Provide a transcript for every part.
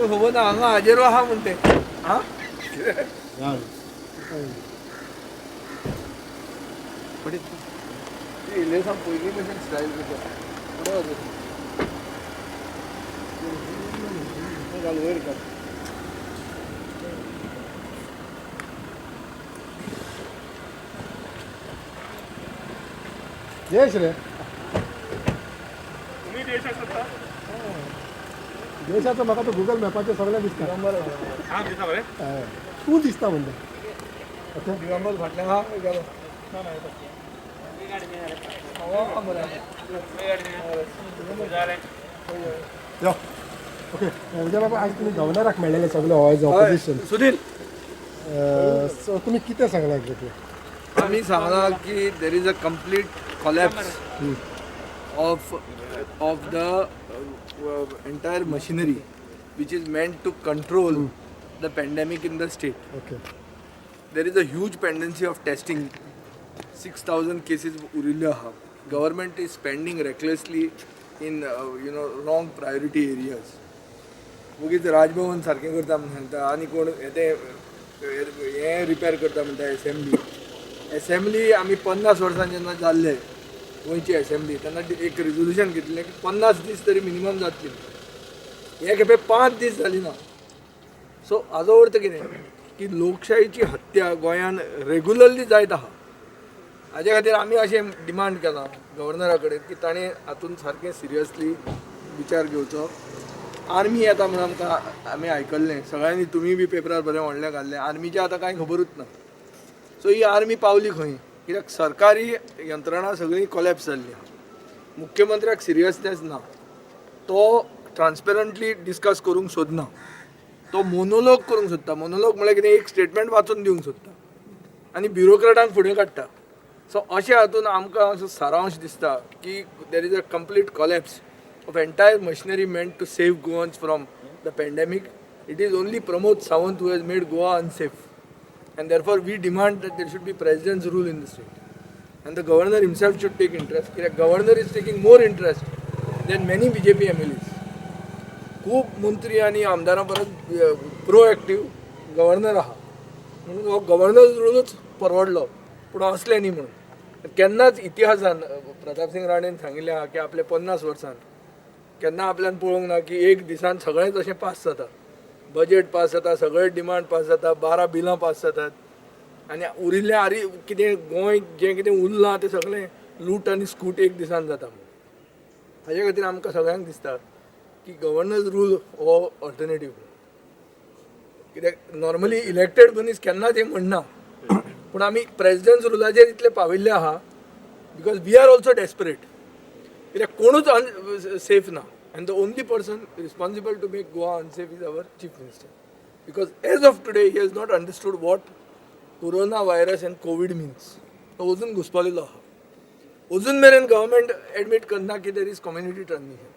खबर ना हांगा हाजेरो आहा म्हणते हा इलेसा पयलीं भशेन स्टायल करता फुडें वचून घाल वयर घाल देश रे तुम्ही देश असता देशाचं म्हाका तो गुगल मॅपाचेर सगळें दिसता हा दिसा बरे तूं दिसता म्हणटा ओके दिगंबर फाटल्यान हा गेलो यो ओके विजय बाबा आज तुमी गव्हर्नराक मेळ्ळेले सगळे ऑयज ऑपोजिशन सुनील सो तुमी कितें सांगला एक्झॅक्टली आम्ही सांगला की there is a complete collapse of the entire machinery which is meant to control the pandemic in the state. Okay There is a huge pendency of testing. 6,000 cases urilya ha. Government is spending recklessly in wrong priority areas. उगीच राजभवन सारकें करता म्हणटा आनी कोण हें repair करता म्हणटा assembly आमी 50 वर्सां जेन्ना जाल्ले गोंयची असेंब्ली तेन्ना एक रिजोल्युशन घेतलें की 50 दीस तरी मिनिमम जातली हे खेपे 5 दीस जाली ना सो हाजो अर्थ कितें की लोकशायेची हत्या गोंयान रेग्युलरली जायत आहा हाजे खातीर आमी अशें डिमांड केलां गव्हर्नरा कडेन की ताणें हातूंत सारकें सिरियसली विचार घेवचो आर्मी येता म्हणून आमकां आमी आयकल्लें सगळ्यांनी तुमी बी पेपरार बरें व्हडलें घाल्लें आर्मीचें आतां कांय खबरूच ना सो ही आर्मी पावली खंय कित्याक सरकारी यंत्रणा सगळी कोलॅप्स जाल्ली आहा मुख्यमंत्र्याक सिरियसनेस ना तो ट्रान्सपेरंटली डिस्कस करूंक सोदना तो मोनोलॉग करूंक सोदता मोनोलॉग म्हळ्यार कितें एक स्टेटमेंट वाचून दिवंक सोदता आनी ब्युरोक्रेटांक फुडें काडटा सो अशें हातून आमकां असो सारांश दिसता की there is a complete collapse of entire machinery meant to save Goans from the pandemic it is only Pramod Sawant who has made Goa unsafe and therefore we demand that there should be president's rule in the state and the governor himself should take interest because governor is taking more interest than many BJP MLAs खूप मंत्री आणि आमदारां परस proactive governor आहा म्हणून हो governor रूलच परवडलो पूण असलें न्ही म्हणून केन्नाच इतिहासान प्रताप सिंग राणेन सांगिल्लें आहा की आपले 50 वर्सान केन्ना आपल्यान पळोवंक ना की एक दिसान सगळेंच अशें पास जाता बजेट पास जाता सगळे डिमांड पास जाता 12 बिलां पास जातात आनी उरिल्लें आरी कितें गोंय जें कितें उरलां तें सगळें लूट आनी स्कूट एक दिसान जाता म्हणून हाजे खातीर आमकां सगळ्यांक दिसता की गव्हर्नन्स रूल हो ऑल्टरनेटीव कित्याक नॉर्मली इलेक्टेड मनीस केन्नाच हें म्हणना पूण आमी प्रेजिडंट्स रुलाचेर इतले पाविल्ले आहा because we are also desperate कित्याक कोणूच सेफ ना and the only person responsible to make Goa unsafe is our chief minister because as of today he has not understood what coronavirus and covid means तो अजून घुसपालेलो आहा अजून मेरेन government admit करना की देर इज कम्युनिटी ट्रान्समिशन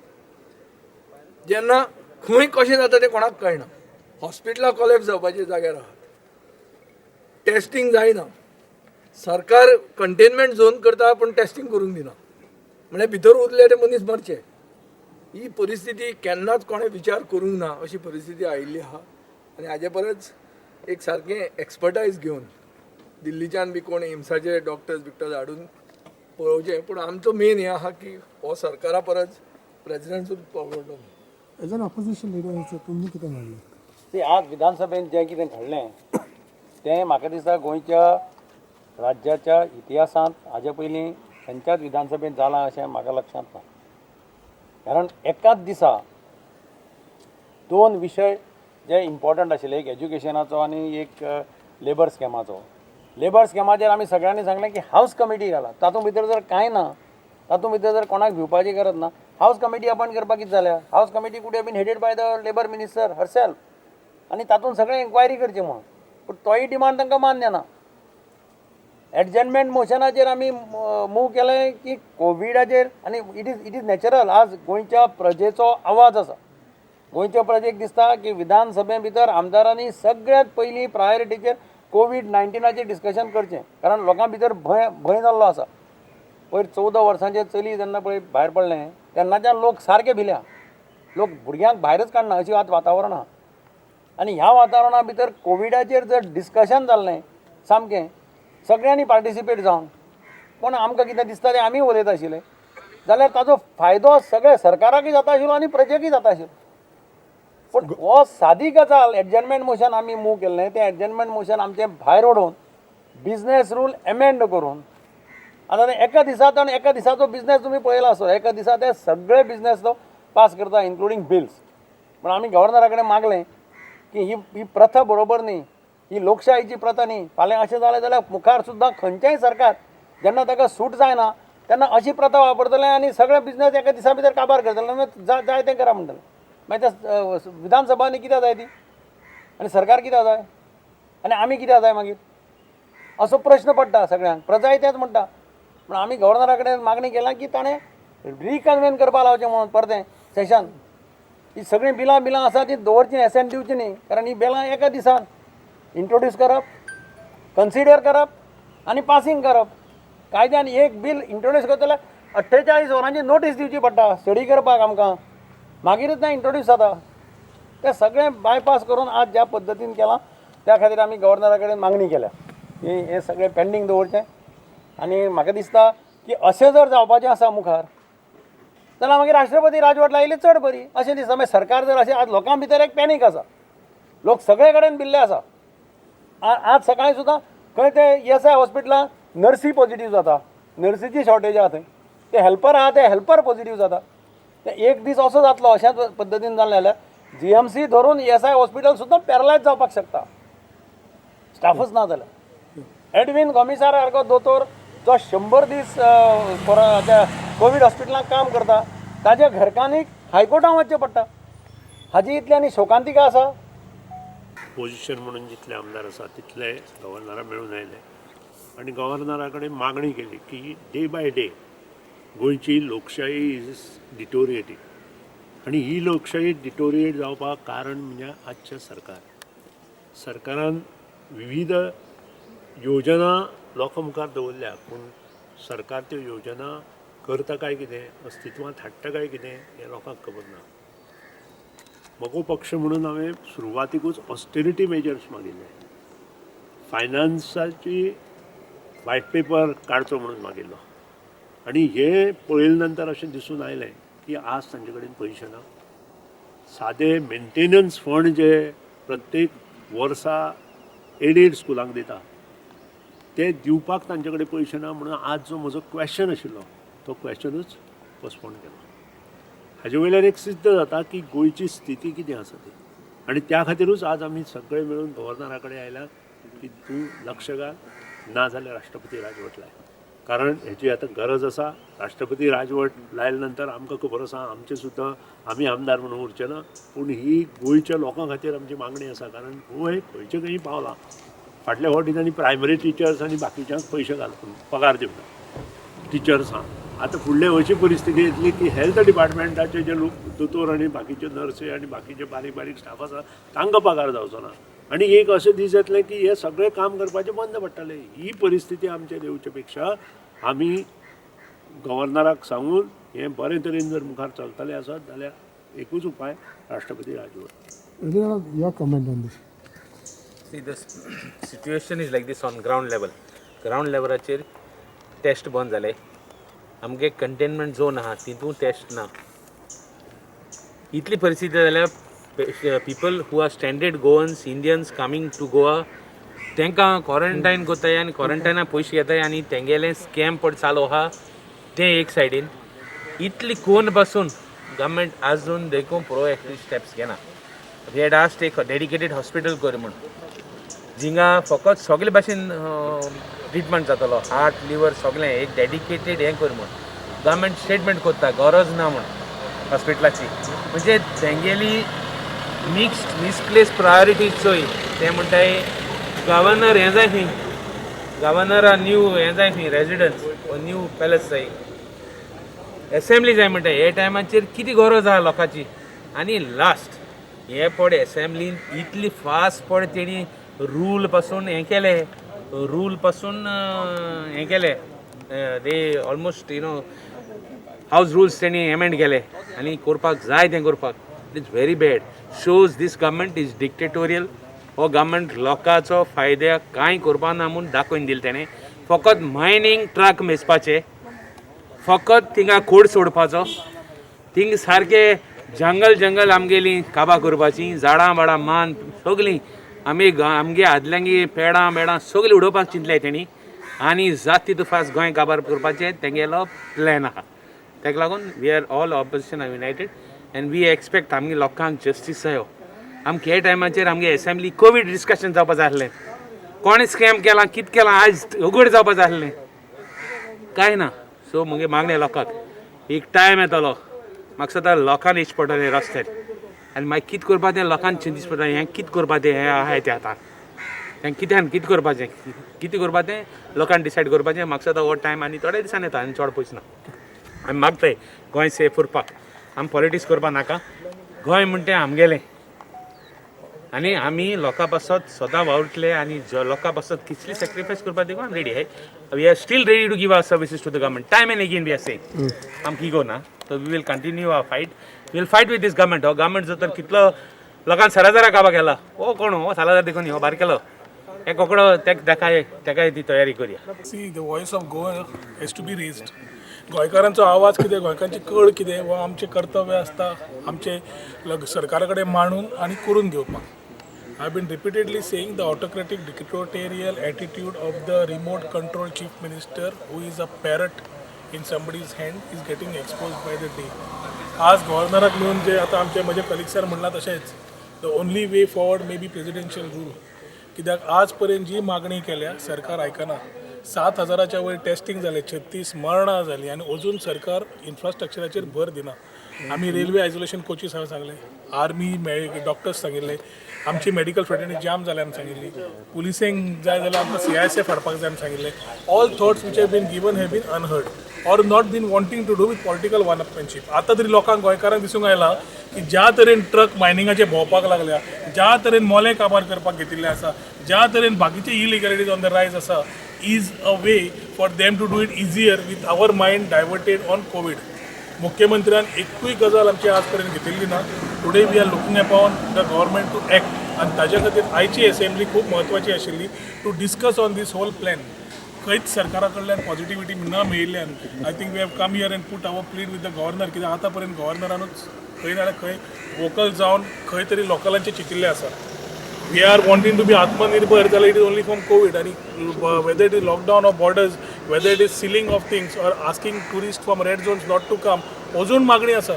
जेन्ना खंय कशें जाता तें कोणाक कळना हॉस्पिटलां कोलॅप्स जावपाच्या जाग्यार आहा टेस्टिंग जायना सरकार कंटेनमेंट झोन करता पूण टेस्टिंग करूंक दिना म्हळ्यार भितर उरले ते मनीस मरचे ही परिस्थिती केन्नाच कोणें विचार करूंक ना अशी परिस्थिती आयिल्ली आहा आनी हाजे परस एक सारकें एक्सपर्टायज घेवन दिल्लीच्यान बी कोण एम्साचे डॉक्टर्स हाडून पळोवचें पूण आमचो मेन हें आहा की हो सरकारा परस प्रेजिडंटूच परवडलो एज एन ऑपोजिशन लिडर तुमी कितें म्हणलें ती आज विधानसभेन जें कितें घडलें तें म्हाका दिसता गोंयच्या राज्याच्या इतिहासांत हाजे पयलीं खंयच्याच विधानसभेन जालां अशें म्हाका लक्षांत ना कारण एकाच दिसा 2 विशय जे इम्पॉर्टंट आशिल्ले एक एज्युकेशनाचो आनी एक लेबर स्कॅमाचो लेबर स्कॅमाचेर आमी सगळ्यांनी सांगलें की हावस कमिटी घाला तातूंत भितर जर कांय ना तातूंत भितर जर कोणाक भिवपाची गरज ना हावस कमिटी अपॉयंट करपाक कितें जाल्या हावस committee could have been headed by the labour minister herself आनी तातूंत सगळें इन्क्वायरी करचें म्हणून पूण तोय डिमांड तांकां मान्य ना एडजमेंट मोशनाचेर आमी मूव केलें की कोविडाचेर आनी इट इज नॅचरल आज गोंयच्या प्रजेचो आवाज आसा गोंयच्या प्रजेक दिसता की विधानसभे भितर आमदारांनी सगळ्यात पयलीं प्रायोरिटीचेर कोविड-19चेर डिस्कशन करचें कारण लोकां भितर भंय जाल्लो आसा पयर 14 वर्सांचें चली जेन्ना पळय भायर पडलें तेन्नाच्यान लोक सारके भिल्या लोक भुरग्यांक भायरच काडना अशी आतां वातावरण आहा आनी ह्या वातावरणा भितर कोविडाचेर जर डिस्कशन जाल्लें सामकें सगळ्यांनी पार्टिसिपेट जावन पूण आमकां कितें दिसता तें आमी उलयता आशिल्ले जाल्यार ताजो फायदो सगळ्या सरकाराकय जाता आशिल्लो आनी प्रजेकय जाता आशिल्लो. पूण हो सादी गजाल एडजमेंट मोशन आमी मूव केल्लें तें एडजमेंट मोशन आमचें भायर ओडून बिजनेस रूल एमेंड करून आतां तें एका दिसात आनी एका दिसाचो बिजनेस तुमी पळयला आसतो एका दिसा ते सगळे बिजनेस तो पास करता इन्क्लुडींग बिल्स. पूण आमी गव्हर्नरा कडेन मागलें की ही प्रथा बरोबर न्ही, ही लोकशायेची प्रथा न्ही. फाल्यां अशें जालें जाल्यार मुखार सुद्दां खंयचेंय सरकार जेन्ना ताका सूट जायना तेन्ना अशी प्रथा वापरतले आनी सगळे बिजनेस एका दिसा भितर काबार करतले मागीर जाय तें करा म्हणटले. मागीर त्या विधानसभानी कित्याक जाय ती आनी सरकार कित्याक जाय आनी आमी कित्याक जाय मागीर असो प्रश्न पडटा सगळ्यांक. प्रजाय तेच म्हणटा. पूण आमी गव्हर्नरा कडेन मागणी केल्या की ताणें रिकन्वेन करपा लावचें म्हणून परतें सेशन. ही सगळीं बिलां आसा ती दवरची एसेंट दिवची न्ही कारण ही बिलां एका दिसान इंट्रोड्यूस करप कन्सिडर करप आनी पासींग करप. कायद्यान एक बील इंट्रोड्यूस करता जाल्यार 48 वरांची नोटीस दिवची पडटा स्टडी करपाक आमकां मागीरच तें इंट्रोड्यूस जाता. तें सगळें बायपास करून आज ज्या पद्दतीन केलां त्या खातीर आमी गव्हर्नरा कडेन मागणी केल्या की हें सगळें पेंडींग दवरचें. आनी म्हाका दिसता की अशें जर जावपाचें आसा मुखार जाल्यार मागीर राष्ट्रपती राजवट लायली चड बरी अशें दिसता. मागीर सरकार जर अशें आज लोकां भितर एक पॅनीक आसा लोक सगळे कडेन भिल्ले आसा. आज सकाळीं सुद्दां खंय ते ESI हॉस्पिटलांत नर्सी पॉझिटीव जाता नर्सीची शॉर्टेज आहा थंय ते हेल्पर आहा ते हेल्पर पॉझिटीव जाता. ते एक दीस असो जातलो अशाच पद्दतीन जालें जाल्यार GMC धरून ESI हॉस्पिटल सुद्दां पॅरलायज जावपाक शकता स्टाफच ना जाल्यार. एडवीन कॉमिसार सारको दोतोर जो 100 दीस कोवीड हॉस्पिटलांत काम करता ताज्या घरकान्नीक हायकोर्टांत वचचें पडटा. हाजी इतली आनी शोकांतिका आसा. पोजिशन म्हणून जितले आमदार आसा तितले गव्हर्नरा मेळून आयले आनी गव्हर्नरा कडेन मागणी केली की डे बाय डे गोंयची लोकशाही इज डिटोरिएटिंग आनी ही लोकशाही डिटोरिएट जावपाक कारण म्हणजे आजचें सरकारान विविध योजना लोकां मुखार दवरल्या पूण सरकार त्यो योजना करता काय कितें अस्तित्वांत हाडटा काय कितें हें लोकांक खबर ना. म्हजो पक्ष म्हणून हांवें सुरवातीकूच ऑस्टेरिटी मेजर्स मागिल्ले फायनान्साची व्हायट पेपर काडचो म्हणून मागिल्लो आनी हे पळयले नंतर अशें दिसून आयलें की आज तांचे कडेन पयशे ना. सादे मेंटेनन्स फंड जे प्रत्येक वर्सा एडेड स्कुलांक दिता ते दिवपाक तांचे कडेन पयशे ना म्हणून आज जो म्हजो क्वेश्चन आशिल्लो तो क्वेश्चनूच पोस्टपोन केलो. हाजे वयल्यान एक सिद्ध जाता की गोंयची स्थिती कितें आसा ती आनी त्या खातीरूच आज आमी सगळे मेळून गव्हर्नरा कडेन आयल्या की तूं लक्ष घाल ना जाल्यार राष्ट्रपती राजवट लाय. कारण हेची आतां गरज आसा. राष्ट्रपती राजवट लायले नंतर आमकां खबर आसा आमचे सुद्दां आमी आमदार म्हणून उरचे ना पूण ही गोंयच्या लोकां खातीर आमची मागणी आसा. कारण गोंय खंयचे खंयी पावलां. फाटल्या फावटी तांणी प्रायमरी टिचर्स आनी बाकीच्यांक पयशे घालून पगार दिवना टिचर्सांक. आतां फुडले अशी परिस्थिती येतली की हेल्थ डिपार्टमेंटाचे जे लोक दोतोर आनी बाकीचे नर्सी आनी बाकीचे बारीक बारीक स्टाफ आसा तांकां पगार जावचो ना आनी एक अशें दीस येतले की हे सगळें काम करपाचें बंद पडटलें. ही परिस्थिती आमचे येवचे पेक्षा आमी गव्हर्नराक सांगून हें बरे तरेन जर मुखार चलतलें आसत जाल्यार एकूच उपाय राष्ट्रपती राजवट. Your comment on this. See, the situation is like this on ground level. Ground levelaचेर टेस्ट बंद जाले. आमगे कंटेनमेंट झोन आहा तितून टेस्ट ना. इतली परिस्थिती जाल्यार people who are standard Goans Indians coming to Goa तांकां क्वॉरंटायन कोत्ताय आनी क्वॉरंटायना पयशे घेताय आनी तेंगेले स्कॅम पड चालू आहा तें एक सायडीन. इतली कोण पासून गव्हर्मेंट आजून देखून प्रोएक्टिव्ह स्टेप्स घेना. वी हॅड आस्क्ड एक डेडिकेटेड हॉस्पिटल कर म्हूण जिंगा फकत सगळे भाशेन ट्रिटमेंट जातलो हार्ट लिवर सगळें एक डेडिकेटेड हें कर म्हूण गव्हर्मेंट स्टेटमेंट कोत्ता गरज ना म्हूण हॉस्पिटलाची. म्हणजे तेंगेली मिसप्लेस प्रायोरिटीज चोय ते म्हणटाय गव्हर्नर हें जाय खंय गव्हर्नरा न्यू हें जाय खंय रेजिडन्स न्यू पॅलेस जाय एसेंब्ली जाय म्हणटाय. हे टायमाचेर कितें गरज आहा लोकांची. आनी लास्ट हे पड एसेंब्लीन इतली फास्ट पड तेणी रूल पासून हें केलें रूल पासून हें केलें दे ऑलमोस्ट हावज रुल्स तेणी एमेंड केले आनी करपाक जाय तें करपाक. It is very bad. shows this government is dictatorial. हो गव्हर्मेंट लोकांचो फायद्या कांय करपा ना म्हूण दाखोवन दिलें तेणें. फकत मायनींग ट्रक मेजपाचे, फकत थिंगा खोड सोडपाचो, थिंग सारके जंगल आमगेली काबां करपाची, झाडां बाडां मान सगलीं आमगे आदल्यांगी पेडां सगलीं उडोवपाक चिंतल्याय तेणी. आनी जात तितू फास्ट गोंय काबार करपाचें तेंगेलो प्लॅन आहा. ताका लागून we are all opposition are united and we expect आमगे लोकांक जस्टीस जायो. आमकां हे टायमाचेर आमगे असेंब्ली कोवीड डिस्कशन जावपा जाय आसलें. कोणें स्कॅम केलां, कितें केलां, आयज उगड जावपा जाय आसलें, कांय ना. सो मुगे मागणें लोकांक एक टायम येतलो, म्हाका सद्दां लोकांक इश्ट पडटलें रस्त्यार आनी मागीर कितें करपा तें लोकांक चिंतीस पडटलें. हें कितें करपा तें हें आहाय तें आतां तें कितें करपा तें लोकांक डिसायड करपाचें. म्हाका सद्दां हो टायम आनी थोड्या दिसांनी येता आनी चड पयस ना. आमी मागताय गोंय सेफ उरपाक. आमी पॉलिटिक्स करपा नाका. गोंय म्हणटा तें आमगेलें आनी आमी लोकां पासत सदां वावुरतले आनी लोकां पासत कितली सॅक्रिफायस करपाक देखून आमी रेडी आहाय. We are still ready to give our services to the government. Time and again we are saying आमकां इगो ना. So we will continue our fight. We will fight with this government. हो government जर तर कितलो लोकांक सालाजारा काबां केला, हो कोण हो सालाजार देखून हो बारकेलो हे कोंकणो तेकाय ती तयारी करया. See the voice of Goa has to be raised. गोंयकारांचो आवाज कितें, गोंयकारांची कळ कितें, वो आमचें कर्तव्य आसता आमचे सरकारा कडेन मांडून आनी करून घेवपाक. I have been repeatedly saying the autocratic dictatorial attitude of the remote control chief minister who is a parrot in somebody's hand is getting exposed by the day. आज गव्हर्नराक घेवन जे आतां आमचे म्हजे कलिग्सार म्हणला तशेंच the only way forward may be presidential rule. कित्याक आज पर्यंत जी मागणी केल्या सरकार आयकना. 7,000च्या वयर टेस्टिंग जालें, 36 मरणां जालीं आनी अजून सरकार इन्फ्रास्ट्रक्चराचेर भर दिना. आमी रेल्वे आयसोलेशन कोचीस हांवें सांगलें, आर्मी डॉक्टर्स सांगिल्ले, आमची मेडिकल फ्रेटर्निटी जाम जाल्या आमी सांगिल्ली, पुलिसेंक जाय जाल्यार आमकां CISF हाडपाक जाय आमी सांगिल्लें. All thoughts which have been given have been unheard or not been wanting to do with political one-upmanship. आतां तरी लोकांक गोंयकारांक दिसूंक आयलां की ज्या तरेन ट्रक मायनिंगाचे भोंवपाक लागल्या, ज्या तरेन मोले काबार करपाक घेतिल्ले आसा, ज्या तरेन बाकीचे इलिगॅलिटीज ऑन द रायज आसा, is a way for them to do it easier with our mind diverted on COVID. मुख्यमंत्र्यान एकूय गजाल आमची आज पर्यंत घेतिल्ली ना. Today we are looking upon the government to act आनी ताजे खातीर आयची असेंब्ली खूब म्हत्वाची आशिल्ली to discuss on this whole plan. खंयच सरकारा कडल्यान पॉझिटिव्हिटी न मेळिल्ल्यान I think we have come here and put our plead with the governor. कित्याक आतां पर्यंत गव्हर्नरानूच खंय ना खंय वोकल जावन खंय तरी लोकलांचे चितिल्ले आसा. We are wanting to be आत्मनिर्भर जाल्यार it is only from covid. आनी whether it is lockdown of borders, whether it is sealing of things or asking tourist from red zones not to come, अजून मागणी आसा.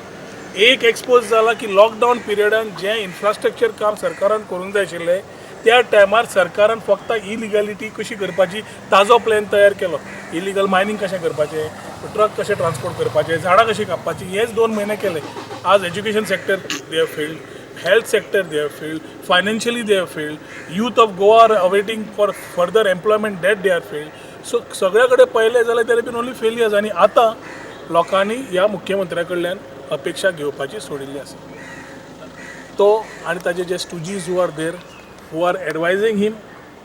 एक expose जाला की lockdown पिरियडान जें इन्फ्रास्ट्रक्चर काम सरकारान करूंक जाय आशिल्लें त्या टायमार सरकारान फक्त इलिगॅलिटी कशी करपाची ताजो प्लॅन तयार केलो. इलिगल मायनींग कशें करपाचें, ट्रक कशें ट्रान्सपोर्ट करपाचें, झाडां कशीं कापपाची, हेच 2 म्हयने केले. आज education sector they have failed, health sector they have failed, financially they have failed, youth of Goa are awaiting for further employment that they are failed. So सगळ्या कडेन पळयलें जाल्यार there have been only failures. आनी आतां लोकांनी ह्या मुख्यमंत्र्या कडल्यान अपेक्षा घेवपाची सोडिल्ली आसा. तो आनी ताजे जे stooges who are there, who are advising him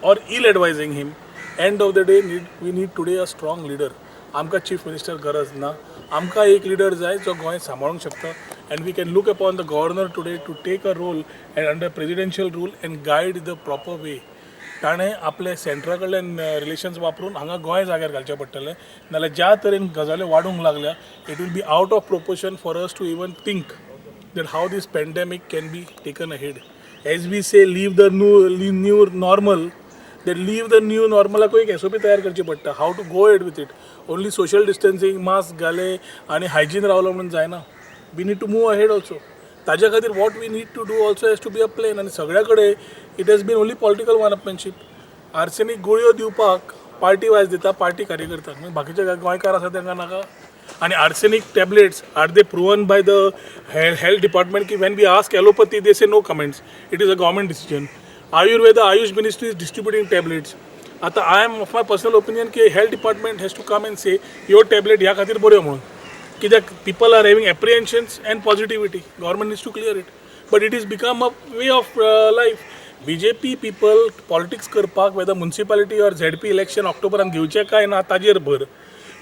or ill advising him, end of the day we need today a strong leader. आमकां चीफ मिनिस्टर गरज ना, आमकां एक लिडर जाय जो गोंय सांबाळूंक शकता. And we can look upon the governor today to take a role and under presidential rule and guide the proper way. ताणें आपले सेंट्रा कडल्यान रिलेशन्स वापरून हांगा गोंय जाग्यार घालचें पडटलें. नाल्यार ज्या तरेन गजाल्यो वाडूंक लागल्या it will be out of proportion for us to even think that how this pandemic can be taken ahead. As we say, leave the new normal, that leave the new normal को एक SOP तयार करची पडटा. How to go ahead with it. Only social distancing, mask घाले आनी hygiene रावलो म्हणून जायना. We need to move ahead also. ताज्या खातीर what we need to do also has to be a plan. आनी सगळ्या कडेन it has been only political one-upmanship. Arsenic गुळयो दिवपाक पार्टी वायज दिता, पार्टी कार्यकर्त्यांक, बाकीचे गोंयकार आसा तांकां नाका. And arsenic tablets, are they proven by the health department? Ki when we ask allopathy, they say no comments. It is a government decision. Ayurveda, Ayush Ministry is distributing tablets. Ata I am of my personal opinion ki health department has to come and say your tablet ह्या खातीर बऱ्यो म्हणून. कित्याक people are having apprehensions and positivity. Government needs to clear it. But it has become a way of life. BJP people politics करपाक whether municipality or ZP election Octoberan घेवचे काय ना ताजेर भर.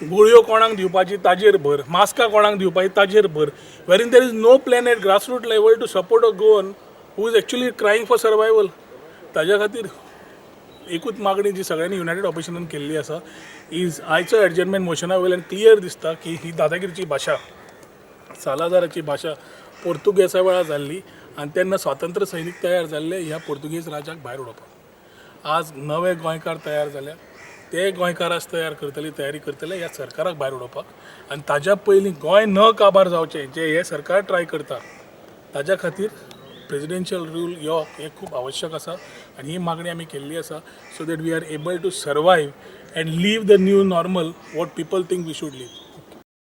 गुळयो कोणाक दिवपाची ताजेर भर, मास्कां कोणाक दिवपाची ताजेर भर. Where in there is no plan at grassroot level to support a Goan who is actually crying for survival. ताज्या खातीर एकूच मागणी जी सगळ्यांनी युनायटेड ऑपोजिशनान केल्ली आसा इज आयच्या एडजमेंट मोशना वयल्यान क्लियर दिसता की ही दादागिरीची भाशा, सालाजाराची भाशा पोर्तुगेजा वेळार जाल्ली आनी तेन्ना स्वातंत्र्य सैनीक तयार जाल्ले ह्या पोर्तुगेज राजाक भायर उडोवपाक. आज नवे गोंयकार तयार जाल्या, ते गोंयकाराच तयारी करतले ह्या सरकाराक भायर उडोवपाक. आनी ताज्या पयलीं गोंय न काबार जावचें जे हे सरकार ट्राय करता ताज्या खातीर प्रेजिडेन्शियल रूल यो हे खूब आवश्यक आसा आनी ही मागणी आमी केल्ली आसा so that we are able to survive and live the new normal what people think we should leave.